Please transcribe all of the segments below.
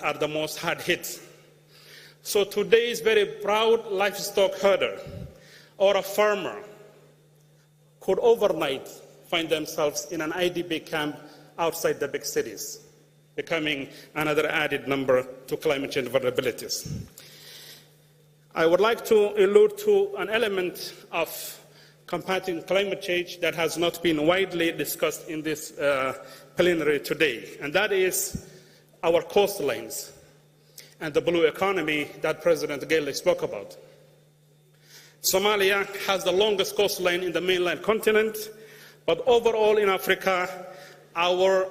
are the most hard hit. So today's very proud livestock herder or a farmer could overnight find themselves in an IDP camp outside the big cities, becoming another added number to climate change vulnerabilities. I would like to allude to an element of combating climate change that has not been widely discussed in this plenary today, and that is our coastlines and the blue economy that President Gayle spoke about. Somalia has the longest coastline in the mainland continent, but overall in Africa, our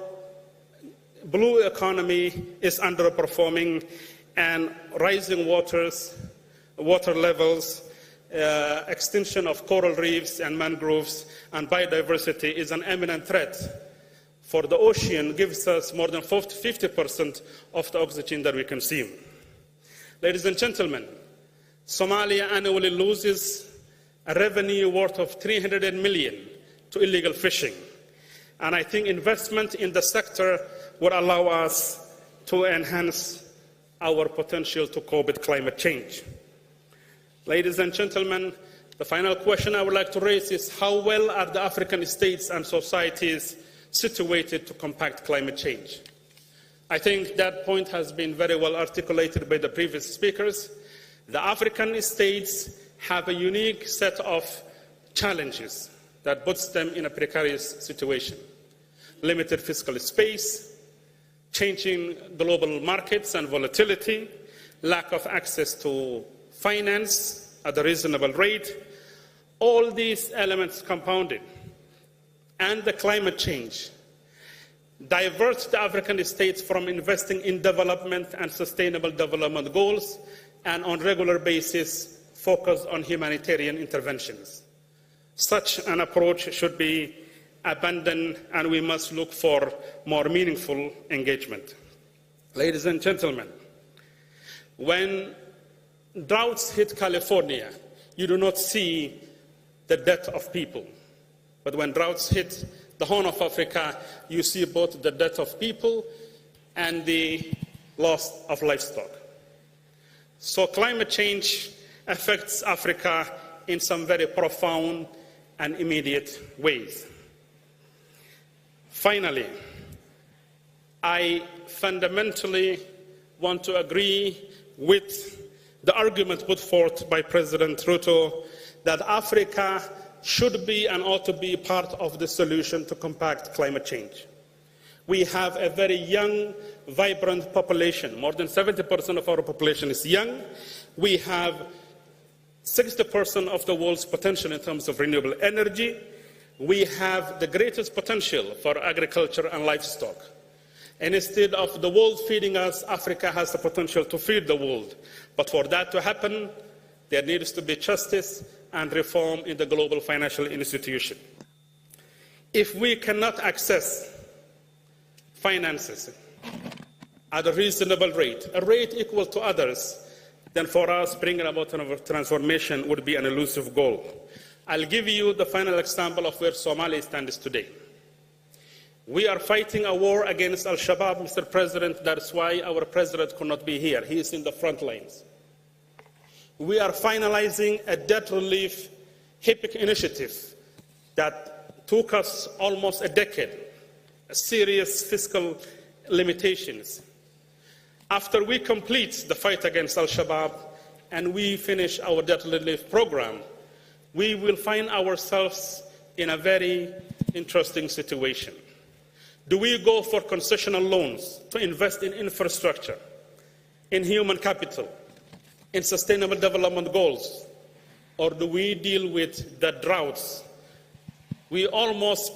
blue economy is underperforming, and rising water levels, extinction of coral reefs and mangroves and biodiversity is an imminent threat. For the ocean gives us more than 50% of the oxygen that we consume. Ladies and gentlemen, Somalia annually loses a revenue worth of 300 million to illegal fishing. And I think investment in the sector would allow us to enhance our potential to cope with climate change. Ladies and gentlemen, the final question I would like to raise is how well are the African states and societies situated to combat climate change? I think that point has been very well articulated by the previous speakers. The African states have a unique set of challenges that puts them in a precarious situation. Limited fiscal space, changing global markets and volatility, lack of access to finance at a reasonable rate, all these elements compounded, and the climate change divert the African states from investing in development and sustainable development goals and on a regular basis focus on humanitarian interventions. Such an approach should be abandoned, and we must look for more meaningful engagement. Ladies and gentlemen, when droughts hit California, you do not see the death of people. But when droughts hit the Horn of Africa, you see both the death of people and the loss of livestock. So climate change affects Africa in some very profound and immediate ways. Finally, I fundamentally want to agree with the argument put forth by President Ruto that Africa should be and ought to be part of the solution to combat climate change. We have a very young, vibrant population. More than 70% of our population is young. We have 60% of the world's potential in terms of renewable energy. We have the greatest potential for agriculture and livestock. And instead of the world feeding us, Africa has the potential to feed the world. But for that to happen, there needs to be justice and reform in the global financial institution. If we cannot access finances at a reasonable rate, a rate equal to others, then for us bringing about a transformation would be an elusive goal. I'll give you the final example of where Somalia stands today. We are fighting a war against Al-Shabaab, Mr. President. That's why our president could not be here. He is in the front lines. We are finalizing a debt relief HIPC initiative that took us almost a decade, serious fiscal limitations. After we complete the fight against Al-Shabaab and we finish our debt relief program, we will find ourselves in a very interesting situation. Do we go for concessional loans to invest in infrastructure, in human capital, in sustainable development goals, or do we deal with the droughts? We almost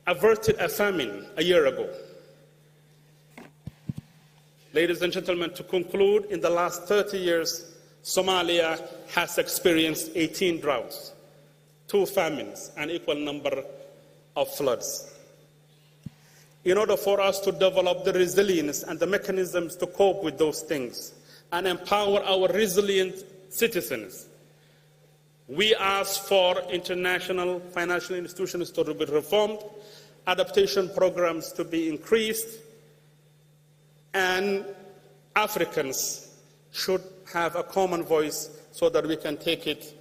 averted a famine a year ago. Ladies and gentlemen, to conclude, in the last 30 years, Somalia has experienced 18 droughts, 2 famines, an equal number of floods. In order for us to develop the resilience and the mechanisms to cope with those things and empower our resilient citizens, we ask for international financial institutions to be reformed, adaptation programs to be increased, and Africans should have a common voice so that we can take it